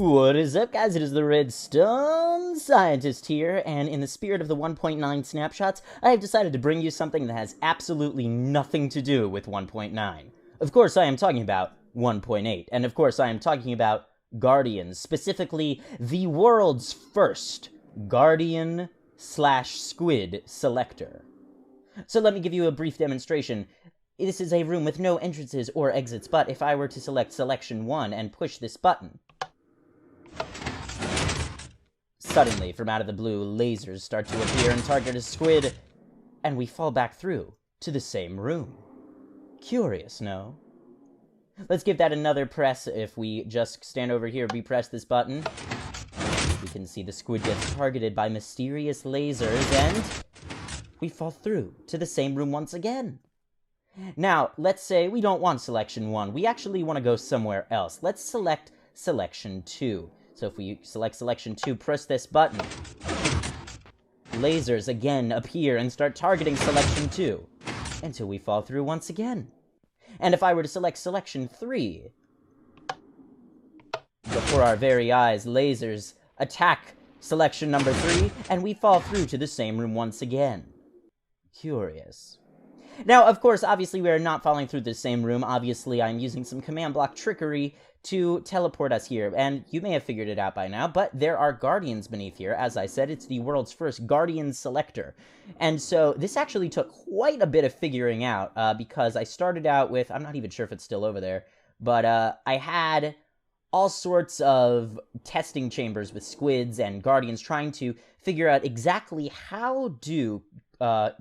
What is up, guys? It is the Redstone Scientist here, and in the spirit of the 1.9 snapshots, I have decided to bring you something that has absolutely nothing to do with 1.9. Of course, I am talking about 1.8, and of course, I am talking about Guardians, specifically the world's first Guardian/Squid Selector. So let me give you a brief demonstration. This is a room with no entrances or exits, but if I were to select Selection 1 and push this button, suddenly, from out of the blue, lasers start to appear and target a squid, and we fall back through to the same room. Curious, no? Let's give that another press. If we just stand over here, we press this button, we can see the squid gets targeted by mysterious lasers, and we fall through to the same room once again. Now, let's say we don't want Selection 1. We actually want to go somewhere else. Let's select Selection 2. So if we select Selection 2, press this button, lasers again appear and start targeting Selection 2 until we fall through once again. And if I were to select Selection 3, before our very eyes, lasers attack Selection number 3, and we fall through to the same room once again. Curious. Now, of course, obviously we are not falling through the same room. Obviously, I'm using some command block trickery to teleport us here, and you may have figured it out by now, but there are Guardians beneath here. As I said, it's the world's first Guardian Selector. And so this actually took quite a bit of figuring out, because I started out with, I'm not even sure if it's still over there, but I had all sorts of testing chambers with squids and Guardians trying to figure out exactly how do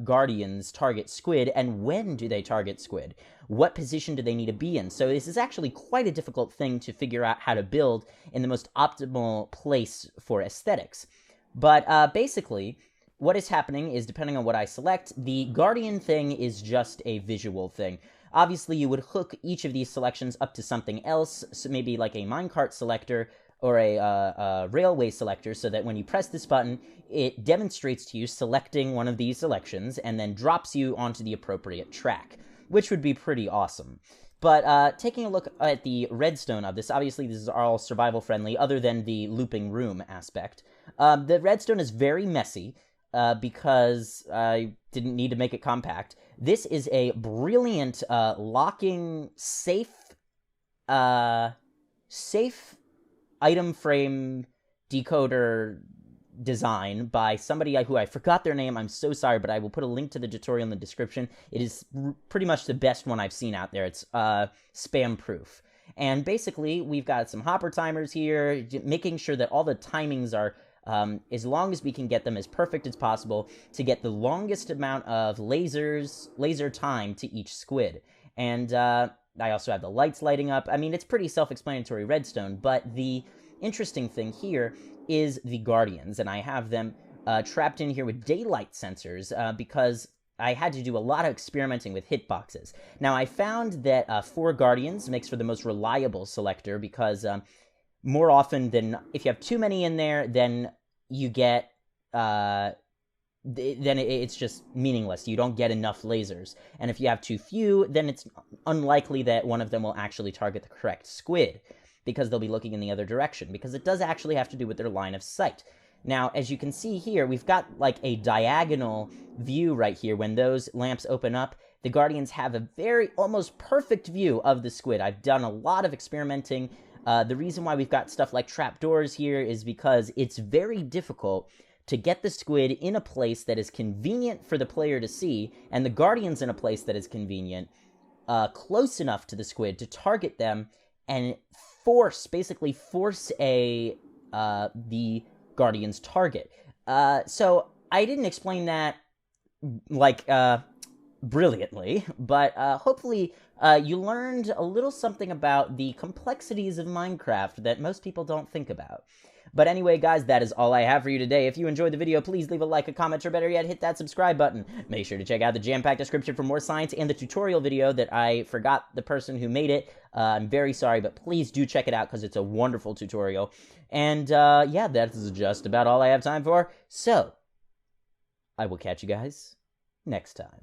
Guardians target squid, and when do they target squid? What position do they need to be in? So this is actually quite a difficult thing to figure out how to build in the most optimal place for aesthetics. But basically, what is happening is, depending on what I select, the Guardian thing is just a visual thing. Obviously, you would hook each of these selections up to something else, so maybe like a minecart selector or a railway selector, so that when you press this button, it demonstrates to you selecting one of these selections and then drops you onto the appropriate track, which would be pretty awesome. But taking a look at the redstone of this, obviously this is all survival friendly, other than the looping room aspect. The redstone is very messy, because I didn't need to make it compact. This is a brilliant locking safe item frame decoder design by somebody who I forgot their name. I'm so sorry, but I will put a link to the tutorial in the description. It is pretty much the best one I've seen out there. It's spam proof. And basically, we've got some hopper timers here, making sure that all the timings are as long as we can get them as perfect as possible to get the longest amount of laser time to each squid. And I also have the lights lighting up. I mean, it's pretty self-explanatory redstone, but the interesting thing here is the Guardians, and I have them trapped in here with daylight sensors because I had to do a lot of experimenting with hitboxes. Now, I found that 4 Guardians makes for the most reliable selector because more often than, if you have too many in there, then you get, then it's just meaningless. You don't get enough lasers. And if you have too few, then it's unlikely that one of them will actually target the correct squid, because they'll be looking in the other direction, because it does actually have to do with their line of sight. Now, as you can see here, we've got like a diagonal view right here. When those lamps open up, the Guardians have a very, almost perfect view of the squid. I've done a lot of experimenting. The reason why we've got stuff like trapdoors here is because it's very difficult to get the squid in a place that is convenient for the player to see, and the Guardians in a place that is convenient, close enough to the squid to target them and basically force the Guardian's target. So I didn't explain that like brilliantly, but hopefully you learned a little something about the complexities of Minecraft that most people don't think about. But anyway, guys, that is all I have for you today. If you enjoyed the video, please leave a like, a comment, or better yet, hit that subscribe button. Make sure to check out the jam-packed description for more science and the tutorial video that I forgot the person who made it. I'm very sorry, but please do check it out because it's a wonderful tutorial. And yeah, that's just about all I have time for. So, I will catch you guys next time.